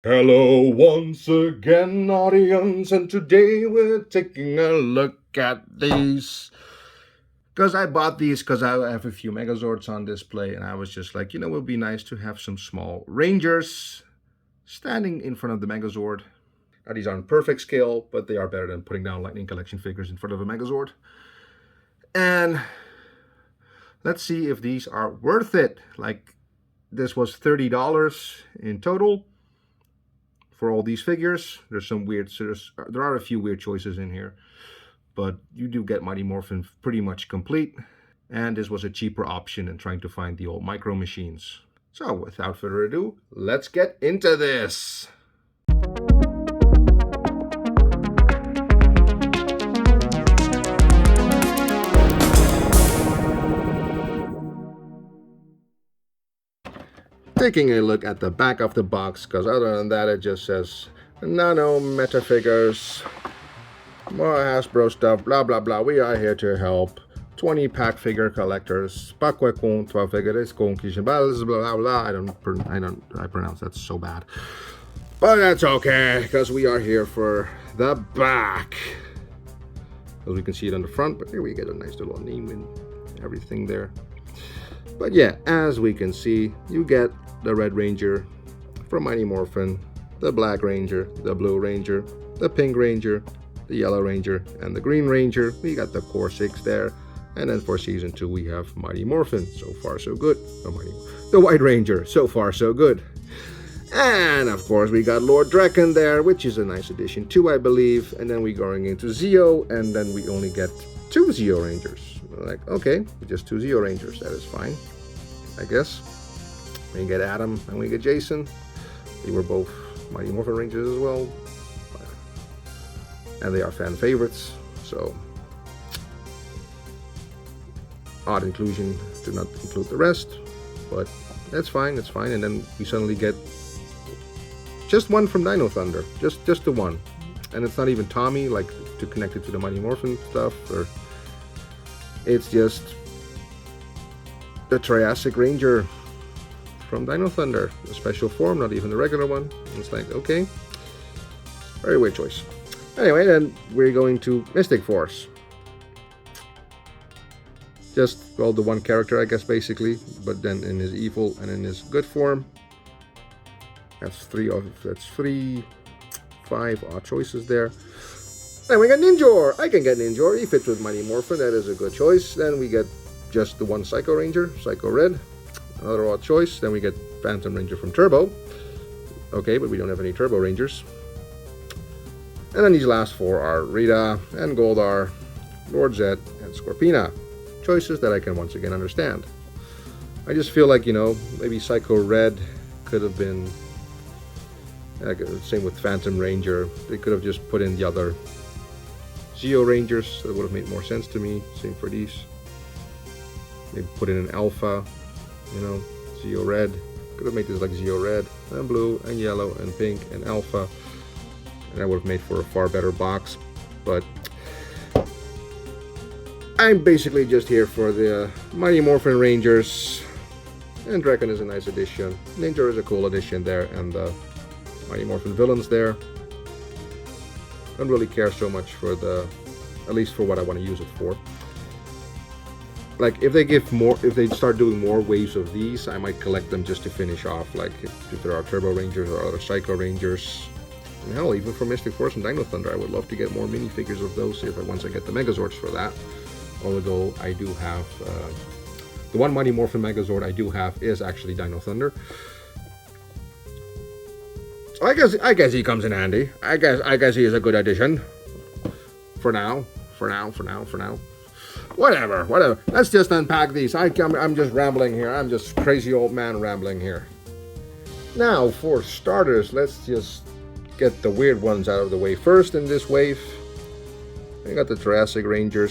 Hello once again, audience, and today we're taking a look at these. Because I bought these because I have a few Megazords on display, and I was just like, it would be nice to have some small Rangers standing in front of the Megazord. Now, these aren't perfect scale, but they are better than putting down Lightning Collection figures in front of a Megazord. And let's see if these are worth it. Like, this was $30 in total for all these figures. There's some weird, there are a few weird choices in here, but you do get Mighty Morphin pretty much complete. And this was a cheaper option than trying to find the old micro machines. So without further ado, let's get into this. Taking a look at the back of the box, because other than that it just says Nano Metalfigs, more Hasbro stuff, blah blah blah. We are here to help 20-pack figure collectors. Blah blah blah. I pronounce that so bad, but that's okay because we are here for the back. As we can see it on the front, but here we get a nice little name and everything there. But yeah, as we can see, you get the Red Ranger from Mighty Morphin, the Black Ranger, the Blue Ranger, the Pink Ranger, the Yellow Ranger, and the Green Ranger. We got the Core 6 there. And then for Season 2, we have Mighty Morphin. So far, so good. The White Ranger. So far, so good. And of course, we got Lord Drakkon there, which is a nice addition too, I believe. And then we're going into Zeo, and then we only get 2 Zeo Rangers. Like, okay, just 2 Zeo Rangers. That is fine, I guess. We get Adam and we get Jason. They were both Mighty Morphin Rangers as well. And they are fan favorites, so odd inclusion to not include the rest, but that's fine, that's fine. And then we suddenly get just one from Dino Thunder, just the one, and it's not even Tommy, like to connect it to the Mighty Morphin stuff, or it's just the Triassic Ranger from Dino Thunder, a special form, not even the regular one. It's like, okay, very weird choice. Anyway, then we're going to Mystic Force. Just, well, the one character, I guess, basically, but then in his evil and in his good form. That's 5 odd choices there. Then we got Ninjor. I can get Ninjor. He fits with Mighty Morphin. That is a good choice. Then we get just the one Psycho Ranger, Psycho Red. Another odd choice. Then we get Phantom Ranger from Turbo. Okay, but we don't have any Turbo Rangers. And then these last 4 are Rita and Goldar, Lord Zed, and Scorpina. Choices that I can once again understand. I just feel like, maybe Psycho Red could have been, same with Phantom Ranger. They could have just put in the other Zeo Rangers. That would have made more sense to me. Same for these. Maybe put in an Alpha, Zeo Red. Could have made this like Zeo Red and Blue and Yellow and Pink and Alpha. And that would have made for a far better box. But I'm basically just here for the Mighty Morphin Rangers. And Drakkon is a nice addition. Ninja is a cool addition there. And the Mighty Morphin villains there. Don't really care so much for at least for what I want to use it for. Like, if they start doing more waves of these, I might collect them just to finish off. Like, if there are Turbo Rangers or other Psycho Rangers. And hell, even for Mystic Force and Dino Thunder, I would love to get more minifigures of those once I get the Megazords for that. Although I do have the one Mighty Morphin Megazord I do have is actually Dino Thunder. So I guess he comes in handy. I guess he is a good addition. For now. Whatever. Let's just unpack these. I'm just rambling here. I'm just crazy old man rambling here. Now, for starters, let's just get the weird ones out of the way first in this wave. I got the Jurassic Ranger.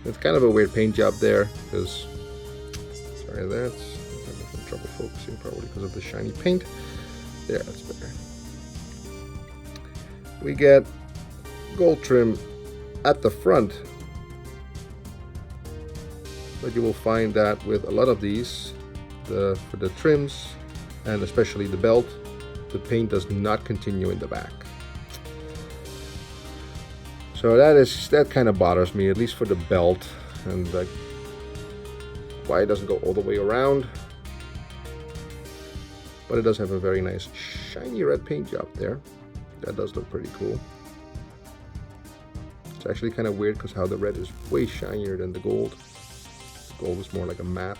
It's kind of a weird paint job there because, sorry, I'm having trouble focusing probably because of the shiny paint. Yeah, that's better. We get gold trim at the front, but you will find that with a lot of these for the trims and especially the belt, the paint does not continue in the back. So that kind of bothers me, at least for the belt, and like why it doesn't go all the way around. But it does have a very nice shiny red paint job there. That does look pretty cool. It's actually kind of weird because how the red is way shinier than the gold. The gold is more like a matte.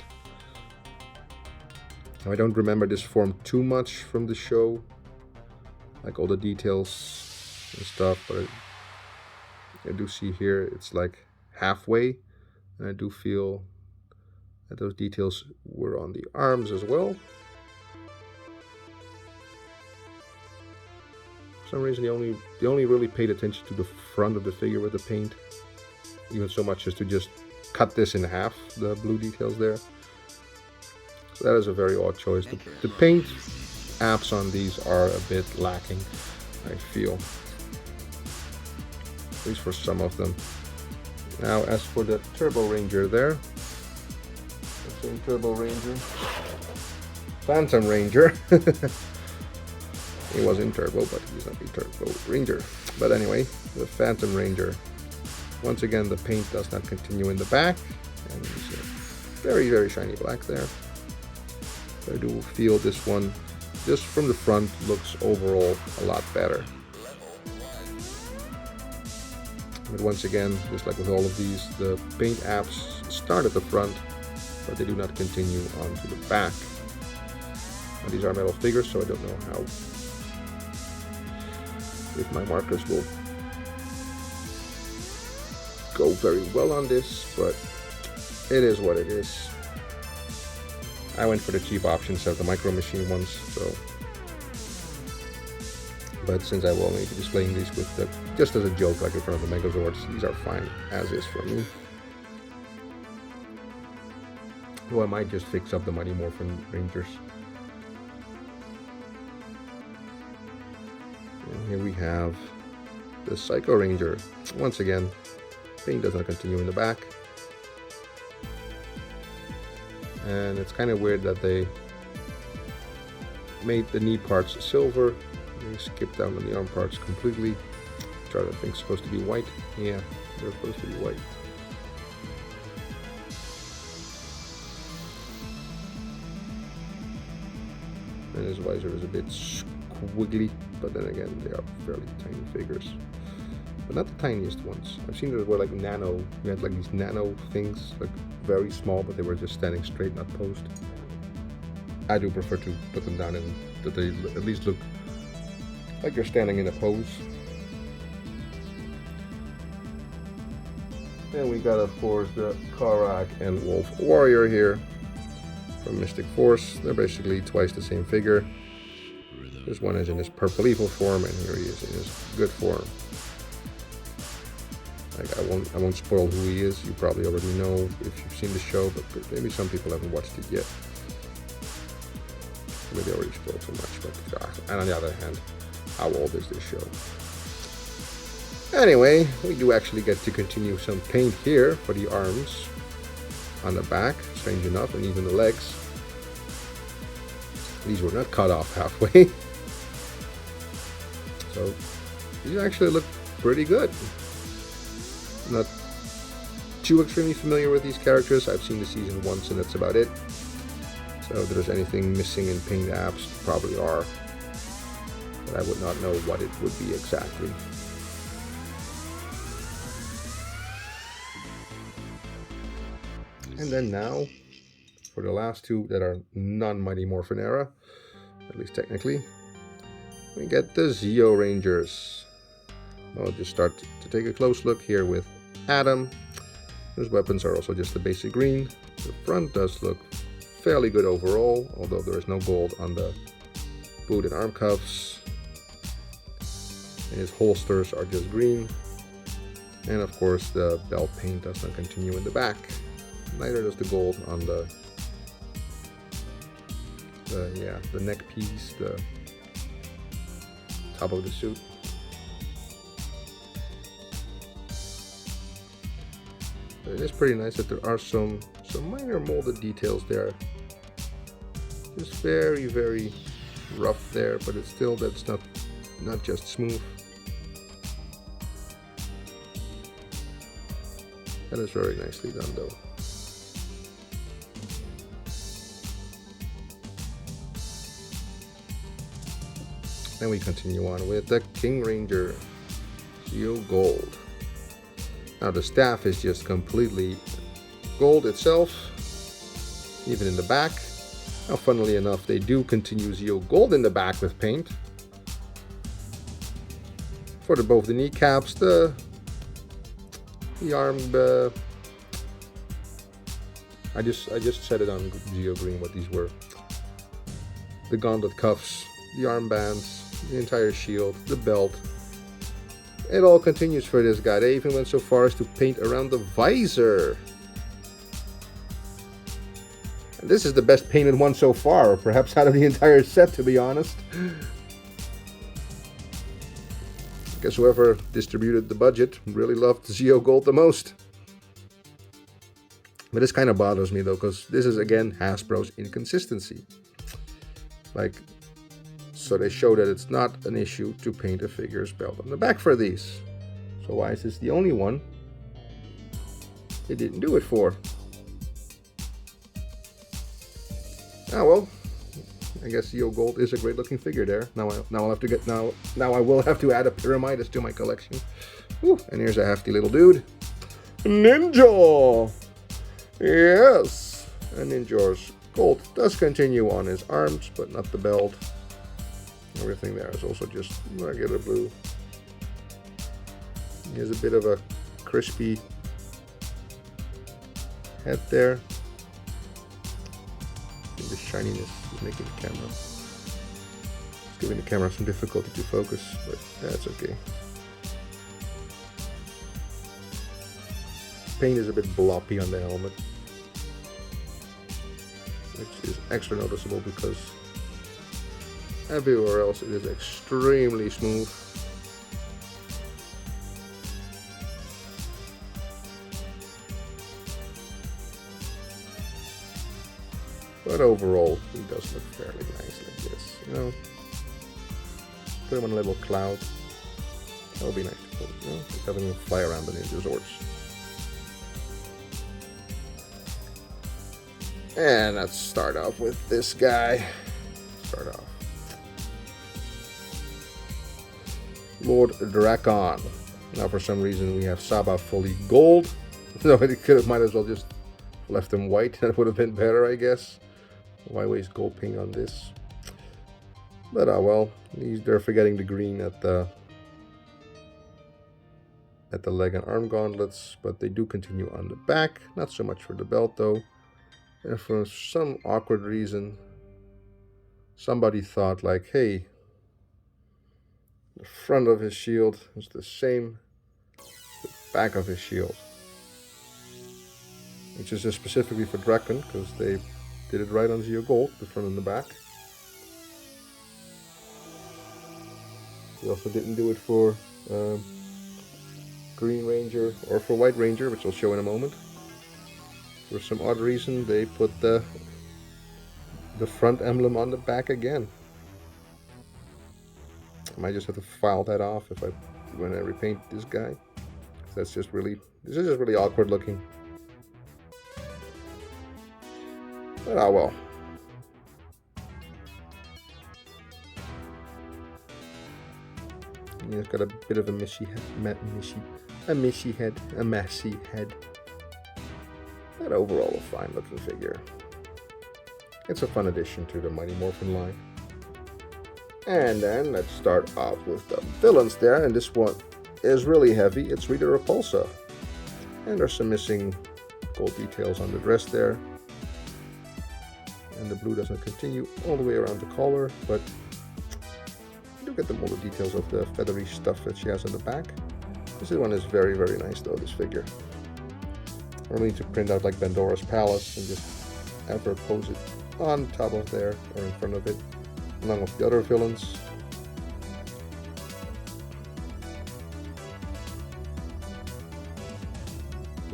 Now, I don't remember this form too much from the show, like all the details and stuff, but I do see here it's like halfway, and I do feel that those details were on the arms as well. For some reason they only really paid attention to the front of the figure with the paint, even so much as to just cut this in half, the blue details there. So that is a very odd choice. The paint apps on these are a bit lacking, I feel, at least for some of them. Now as for the Turbo Ranger there, the same Turbo Ranger, Phantom Ranger. He was in Turbo, but he's not the Turbo Ranger. But anyway, the Phantom Ranger. Once again, the paint does not continue in the back, and it's a very, very shiny black there. But I do feel this one, just from the front, looks overall a lot better. But once again, just like with all of these, the paint apps start at the front, but they do not continue onto the back. Now, these are metal figures, so I don't know how, if my markers will go very well on this, but it is what it is. I went for the cheap options of the micro machine ones, so. But since I will only be displaying these with the, just as a joke, like in front of the Megazords, these are fine as is for me. Well, I might just fix up the Mighty Morphin Rangers. And here we have the Psycho Ranger. Once again, paint does not continue in the back. And it's kind of weird that they made the knee parts silver. They skipped down on the arm parts completely. Which are, I think, supposed to be white. Yeah, they're supposed to be white. And his visor is a bit squiggly, but then again, they are fairly tiny figures. But not the tiniest ones. I've seen that were like Nano. We had like these Nano things, like very small, but they were just standing straight, not posed. I do prefer to put them down and that they at least look like you're standing in a pose. And we got, of course, the Karak and Wolf Warrior here from Mystic Force. They're basically twice the same figure. This one is in his purple evil form, and here he is in his good form. Like, I won't spoil who he is. You probably already know if you've seen the show, but maybe some people haven't watched it yet. Maybe I already spoiled too much, but and on the other hand, how old is this show? Anyway, we do actually get to continue some paint here for the arms on the back, strange enough, and even the legs. These were not cut off halfway. So these actually look pretty good. Not too extremely familiar with these characters. I've seen the season once and that's about it. So if there's anything missing in paint apps, probably are. But I would not know what it would be exactly. And then now, for the last two that are non-Mighty Morphin era, at least technically, we get the Zeo Rangers. I'll just start to take a close look here with Adam. His weapons are also just the basic green. The front does look fairly good overall, although there is no gold on the boot and arm cuffs. And his holsters are just green. And of course the belt paint does not continue in the back. Neither does the gold on the neck piece, the top of the suit. It is pretty nice that there are some minor molded details there is very, very rough there, but it's still, that's not just smooth. That is very nicely done though. Then we continue on with the King Ranger Zeo Gold. Now the staff is just completely gold itself, even in the back. Now funnily enough, they do continue Zeo Gold in the back with paint. For both the kneecaps, the arm, I just said it on Zeo Green what these were. The gauntlet cuffs, the armbands, the entire shield, the belt. It all continues for this guy. They even went so far as to paint around the visor. And this is the best painted one so far, or perhaps out of the entire set, to be honest. I guess whoever distributed the budget really loved Zeo Gold the most. But this kind of bothers me though, because this is again Hasbro's inconsistency. Like, so they show that it's not an issue to paint a figure's belt on the back for these. So why is this the only one they didn't do it for? Ah well, I guess Zeo Gold is a great looking figure there. Now I will have to add a Pyramidas to my collection. Whew, and here's a hefty little dude. Ninja! Yes! And Ninja's gold does continue on his arms, but not the belt. Everything there is also just regular blue. He has a bit of a crispy head there. And the shininess is making the camera, it's giving the camera some difficulty to focus, but that's okay. Paint is a bit bloppy on the helmet, which is extra noticeable because everywhere else it is extremely smooth. But overall, he does look fairly nice like this, you know. Put him on a little cloud. That would be nice to put, you know, just having him fly around the Ninja Zords. And let's start off with this guy. Start off. Lord Drakkon. Now for some reason we have Saba fully gold. No, it could have might as well just left him white. That would have been better, I guess. Why waste gold paint on this? But oh well, they're forgetting the green at the leg and arm gauntlets, but they do continue on the back. Not so much for the belt though. And for some awkward reason, somebody thought like, hey, the front of his shield is the same as the back of his shield. Which is just specifically for Drakkon, because they did it right on Zeo Gold, the front and the back. They also didn't do it for Green Ranger or for White Ranger, which I'll show in a moment. For some odd reason, they put the front emblem on the back again. I might just have to file that off when I repaint this guy. This is just really awkward looking. But oh well. He's got a bit of a messy head. But overall, a fine looking figure. It's a fun addition to the Mighty Morphin line. And then let's start off with the villains there, and this one is really heavy. It's Rita Repulsa. And there's some missing gold details on the dress there. And the blue doesn't continue all the way around the collar, but you do get all the details of the feathery stuff that she has on the back. This one is very, very nice though, this figure. Or we need to print out like Pandora's Palace and just have her pose it on top of there or in front of it, along with the other villains.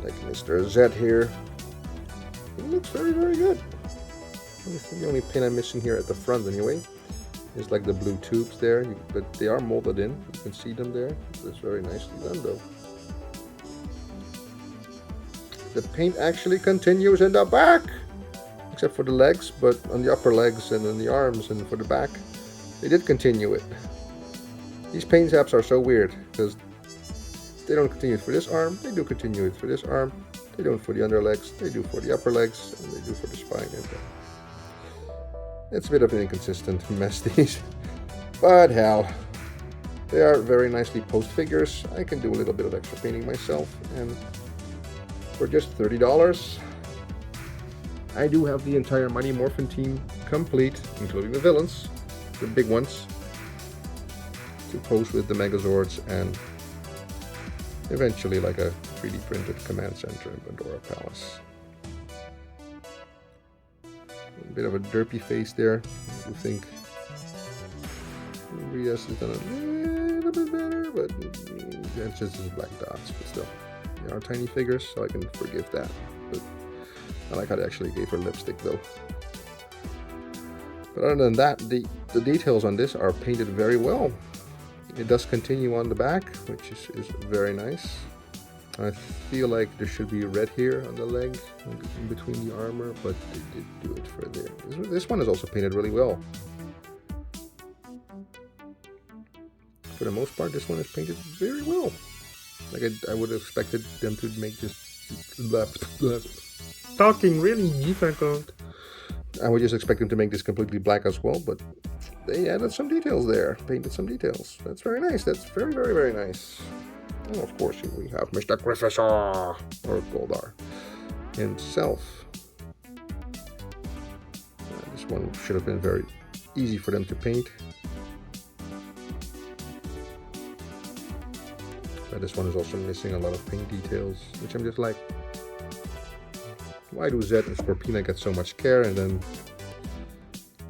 Like Mr. Z here. It looks very, very good. This is the only paint I'm missing here at the front anyway. It's like the blue tubes there, but they are molded in. You can see them there. It's very nicely done though. The paint actually continues in the back, except for the legs, but on the upper legs and on the arms and for the back, they did continue it. These paint apps are so weird because they don't continue it for this arm, they do continue it for this arm, they don't for the under legs, they do for the upper legs, and they do for the spine. And it's a bit of an inconsistent mess, these, but hell, they are very nicely posed figures. I can do a little bit of extra painting myself, and for just $30, I do have the entire Mighty Morphin team complete, including the villains, the big ones, to pose with the Megazords and eventually like a 3D printed command center in Pandora Palace. A bit of a derpy face there. I think Rias has done a little bit better, but it's just his black dots, but still. They are tiny figures, so I can forgive that. But I like how they actually gave her lipstick though. But other than that, the details on this are painted very well. It does continue on the back, which is very nice. I feel like there should be red here on the leg, in between the armor, but they did do it for there. This one is also painted really well. For the most part, this one is painted very well. Like I would have expected them to make just talking really difficult. I would just expect them to make this completely black as well, but they added some details there, painted some details. That's very nice. That's very, very, very nice. And of course, we have Mr. Griffithsaw, or Goldar himself. This one should have been very easy for them to paint. But this one is also missing a lot of paint details, which I'm just like, why do Zed and Scorpina get so much care, and then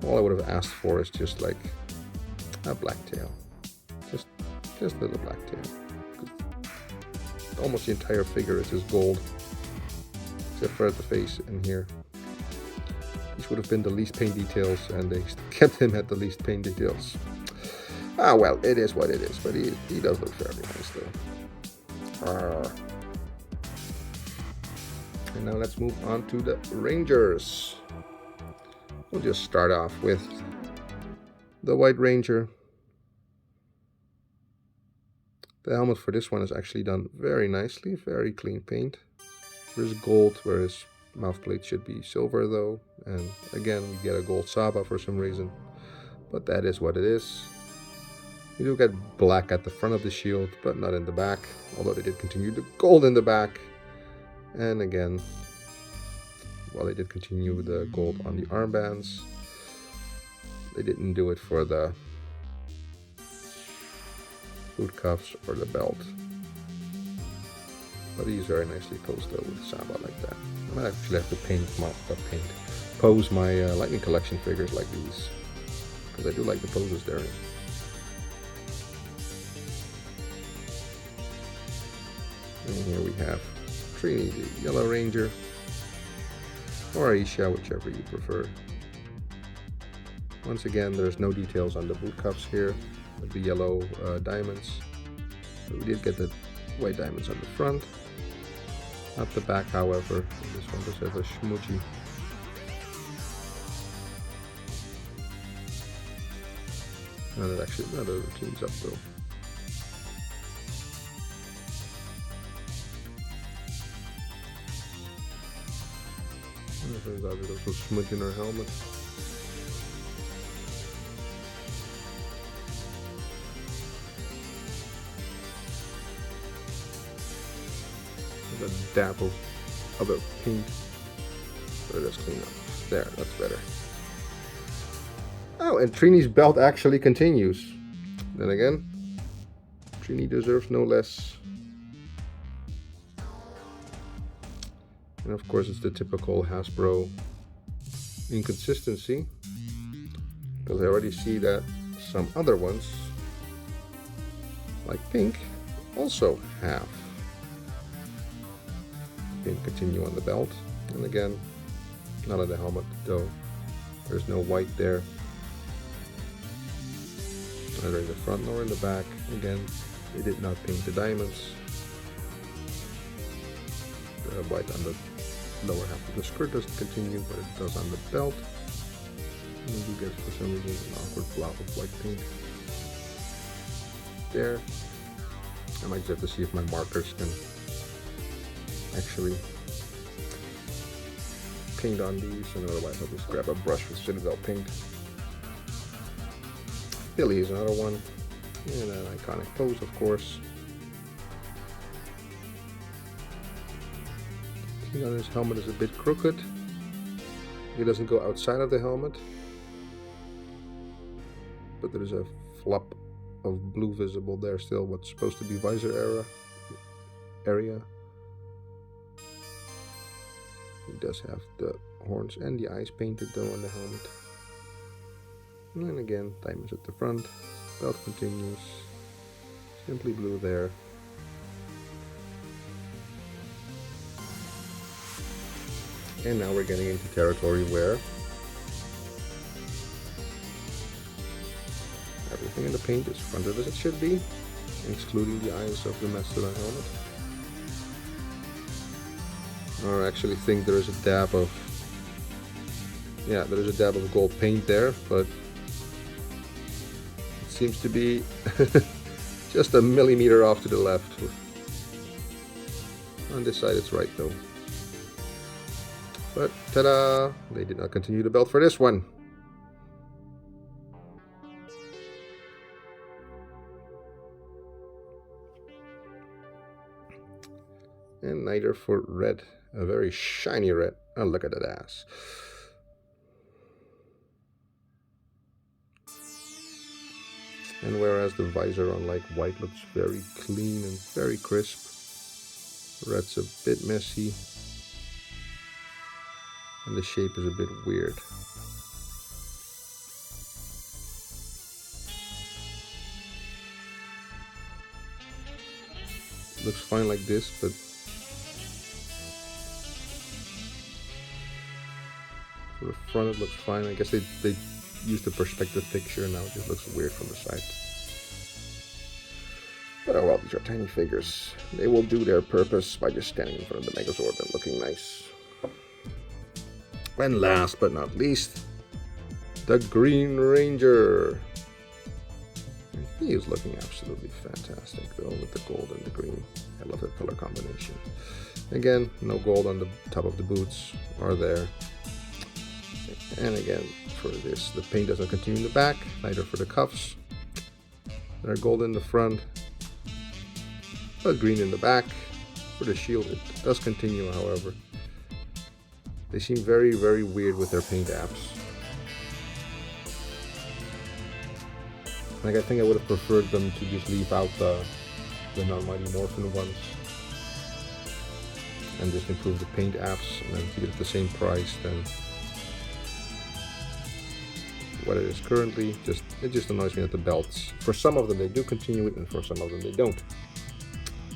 all I would have asked for is just like a black tail, just a little black tail. Almost the entire figure is just gold, except for at the face and here. These would have been the least paint details, and they kept him at the least paint details. Ah well, it is what it is, but he does look very nice though. And now let's move on to the Rangers. We'll just start off with the White Ranger. The helmet for this one is actually done very nicely, very clean paint. There's gold where his mouth plate should be silver though, and again we get a gold Saba for some reason, but that is what it is. You do get black at the front of the shield, but not in the back, although they did continue the gold in the back. And again, well, they did continue the gold on the armbands. They didn't do it for the boot cuffs or the belt. But he's very nicely posed though with Saba like that. I might actually have to pose my Lightning Collection figures like these, because I do like the poses there. And here we have Trini, the Yellow Ranger, or Aisha, whichever you prefer. Once again, there's no details on the boot cuffs here, with the yellow diamonds. But we did get the white diamonds on the front. Not the back, however. This one does have a shmuji. And it actually, no, the team's up though. Turns out there's also smudge in her helmet. There's a dab of a paint. So let's clean up. There, that's better. Oh, and Trini's belt actually continues. Then again, Trini deserves no less. And of course, it's the typical Hasbro inconsistency, because I already see that some other ones, like Pink, also have Pink continue on the belt. And again, not on the helmet, though. There's no white there. Neither in the front nor in the back. Again, they did not paint the diamonds. The white on the lower half of the skirt doesn't continue, but it does on the belt. And you get, for some reason, an awkward blob of white paint there. I might just have to see if my markers can actually paint on these, and otherwise I'll just grab a brush with Citadel paint. Billy is another one, and an iconic pose, of course. Paint on his helmet is a bit crooked. He doesn't go outside of the helmet, but there's a flop of blue visible there still, what's supposed to be visor area. He does have the horns and the eyes painted though on the helmet. And then again, diamonds at the front, belt continues, simply blue there. And now we're getting into territory where everything in the paint is fronted as it should be, excluding the eyes of the Mastodon helmet. I actually think there is a dab of, yeah, there is a dab of gold paint there, but it seems to be just a millimeter off to the left. On this side it's right though. But ta-da! They did not continue the belt for this one. And neither for red. A very shiny red. Oh, look at that ass. And whereas the visor on like white looks very clean and very crisp, red's a bit messy. And the shape is a bit weird. Looks fine like this, but for the front it looks fine. I guess they used the perspective picture, now it just looks weird from the side. But oh well, these are tiny figures. They will do their purpose by just standing in front of the Megazord and looking nice. And last but not least, the Green Ranger. He is looking absolutely fantastic though, with the gold and the green. I love that color combination. Again, no gold on the top of the boots are there. And again, for this, the paint doesn't continue in the back, neither for the cuffs. They're gold in the front, but green in the back. For the shield, it does continue, however. They seem very, very weird with their paint apps. Like, I think I would have preferred them to just leave out the non-Mighty Morphin ones and just improve the paint apps, and then keep it at the same price than what it is currently. It just annoys me that the belts, for some of them they do continue it, and for some of them they don't.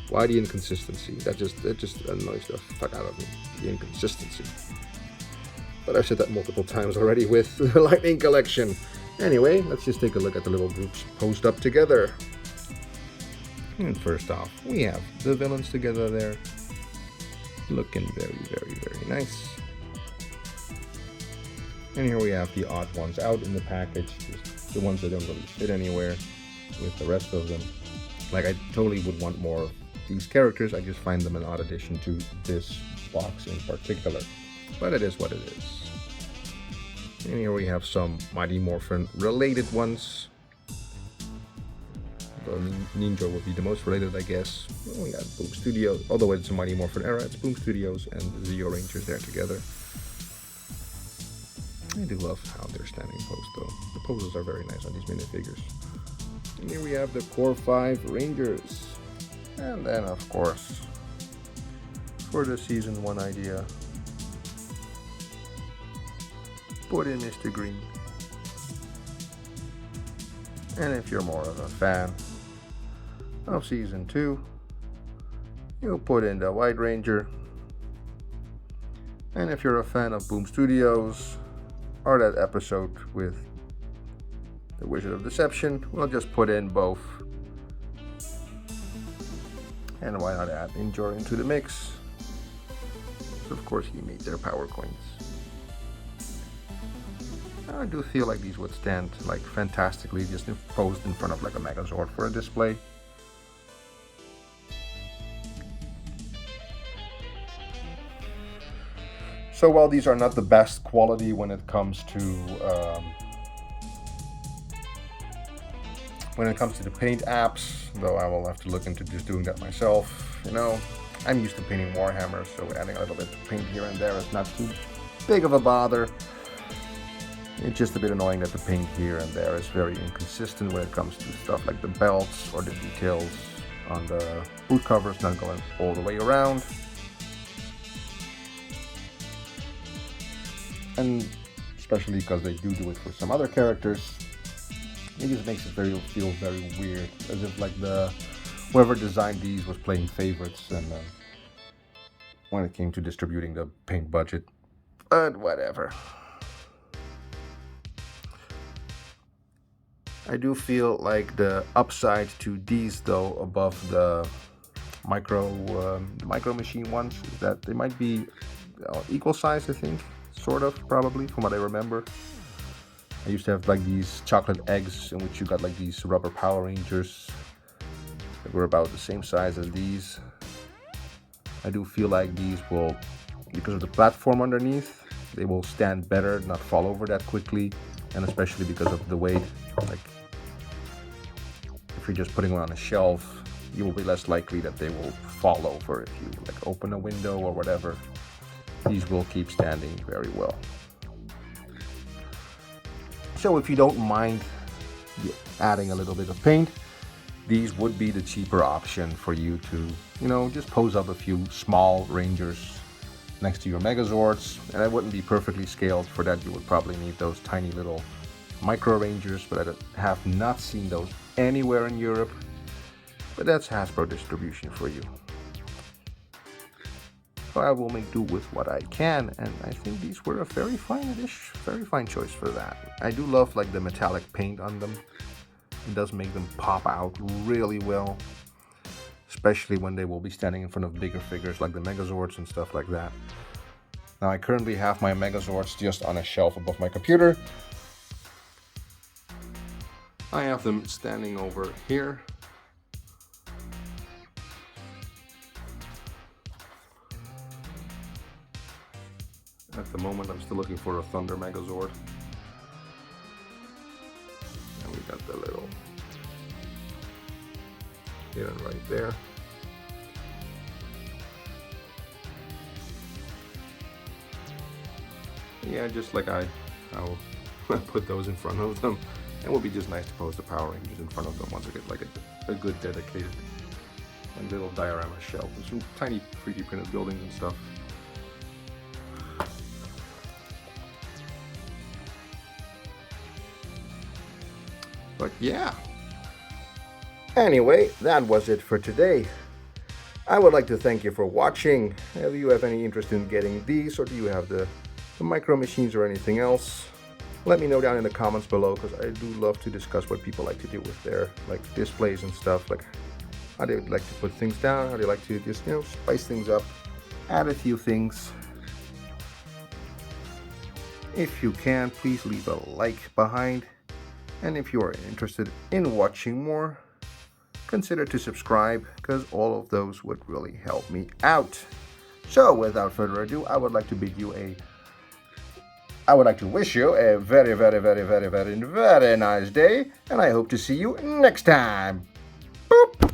Why the inconsistency? That just annoys the fuck out of me. The inconsistency. But I've said that multiple times already with the Lightning Collection. Anyway, let's just take a look at the little groups posed up together. And first off, we have the villains together there. Looking very, very, very nice. And here we have the odd ones out in the package. Just the ones that don't really fit anywhere with the rest of them. Like, I totally would want more of these characters. I just find them an odd addition to this box in particular. But it is what it is. And here we have some Mighty Morphin related ones. The Ninja would be the most related, I guess. Well, we got Boom Studios, although it's a Mighty Morphin era, it's Boom Studios and the Zeo Rangers there together. I do love how they're standing posed though. The poses are very nice on these minifigures. And here we have the Core 5 Rangers. And then, of course, for the Season 1 idea, put in Mr. Green. And if you're more of a fan of Season 2, you'll put in the White Ranger. And if you're a fan of Boom Studios, or that episode with the Wizard of Deception, we'll just put in both. And why not add Injor into the mix? So of course he made their power coins. I do feel like these would stand like fantastically just posed in front of like a Megazord for a display. So while these are not the best quality when it comes to the paint apps, though I will have to look into just doing that myself. You know, I'm used to painting Warhammer, so adding a little bit of paint here and there is not too big of a bother. It's just a bit annoying that the paint here and there is very inconsistent when it comes to stuff like the belts or the details on the boot covers not going all the way around. And especially because they do it for some other characters, it just makes it feel very weird, as if like whoever designed these was playing favorites, and when it came to distributing the paint budget, but whatever. I do feel like the upside to these, though, above the micro machine ones, is that they might be equal size, I think, sort of, probably, from what I remember. I used to have like these chocolate eggs in which you got like these rubber Power Rangers that were about the same size as these. I do feel like these will, because of the platform underneath, they will stand better, not fall over that quickly, and especially because of the weight. Like, if you're just putting them on a shelf, you will be less likely that they will fall over if you like open a window or whatever. These will keep standing very well. So if you don't mind adding a little bit of paint, these would be the cheaper option for you to, you know, just pose up a few small Rangers next to your Megazords. And it wouldn't be perfectly scaled. For that you would probably need those tiny little micro Rangers, but I have not seen those anywhere in Europe. But that's Hasbro distribution for you. So I will make do with what I can, and I think these were a very fine choice for that. I do love like the metallic paint on them. It does make them pop out really well, especially when they will be standing in front of bigger figures like the Megazords and stuff like that. Now I currently have my Megazords just on a shelf above my computer. I have them standing over here. At the moment, I'm still looking for a Thunder Megazord. And we got the little hidden right there. Yeah, just like I'll put those in front of them. It will be just nice to pose the Power Rangers in front of them once I get like a good dedicated and little diorama shelf with some tiny 3D printed buildings and stuff. But yeah. Anyway, that was it for today. I would like to thank you for watching. If you have any interest in getting these, or do you have the micro machines or anything else, let me know down in the comments below, because I do love to discuss what people like to do with their like displays and stuff, like how they would like to put things down, how they like to just, you know, spice things up, add a few things. If you can, please leave a like behind. And if you are interested in watching more, consider to subscribe, because all of those would really help me out. So without further ado, I would like to wish you a very nice day, and I hope to see you next time. Boop!